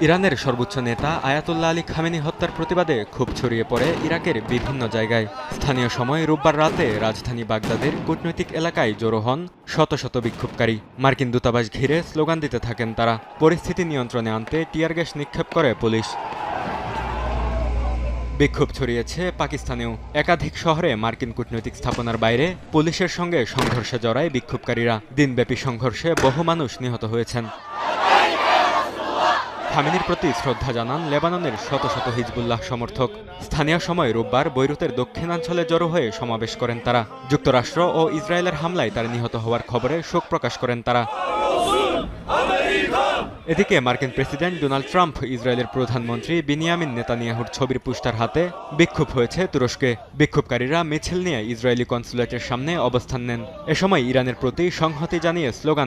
ইরানের সর্বোচ্চ নেতা আয়াতুল্লাহ আলী খামেনি হত্যার প্রতিবাদে ক্ষোভ ছড়িয়ে পড়ে ইরাকের বিভিন্ন জায়গায়। স্থানীয় সময় রোববার রাতে রাজধানী বাগদাদের কূটনৈতিক এলাকায় জড়ো হন শত শত বিক্ষোভকারী। মার্কিন দূতাবাস ঘিরে স্লোগান দিতে থাকেন তারা। পরিস্থিতি নিয়ন্ত্রণে আনতে টিয়ার গ্যাস নিক্ষেপ করে পুলিশ। বিক্ষোভ ছড়িয়েছে পাকিস্তানেও। একাধিক শহরে মার্কিন কূটনৈতিক স্থাপনার বাইরে পুলিশের সঙ্গে সংঘর্ষে জড়ায় বিক্ষোভকারীরা। দিনব্যাপী সংঘর্ষে বহু মানুষ নিহত হয়েছেন। খামেনির প্রতি শ্রদ্ধা জানান লেবাননের শত শত হিজবুল্লাহ সমর্থক। স্থানীয় সময় রোববার বৈরুতের দক্ষিণাঞ্চলে জড়ো হয়ে সমাবেশ করেন তারা। যুক্তরাষ্ট্র ও ইসরায়েলের হামলায় তারা নিহত হওয়ার খবরে শোক প্রকাশ করেন তারা। এদিকে মার্কিন প্রেসিডেন্ট ডোনাল্ড ট্রাম্প ইসরায়েলের প্রধানমন্ত্রী বিনিয়ামিন নেতানিয়াহুর ছবির পোস্টার হাতে বিক্ষোভ হয়েছে তুরস্কে। বিক্ষোভকারীরা মিছিল নিয়ে ইসরায়েলি কনসুলেটের সামনে অবস্থান নেন। এ সময় ইরানের প্রতি সংহতি জানিয়ে স্লোগান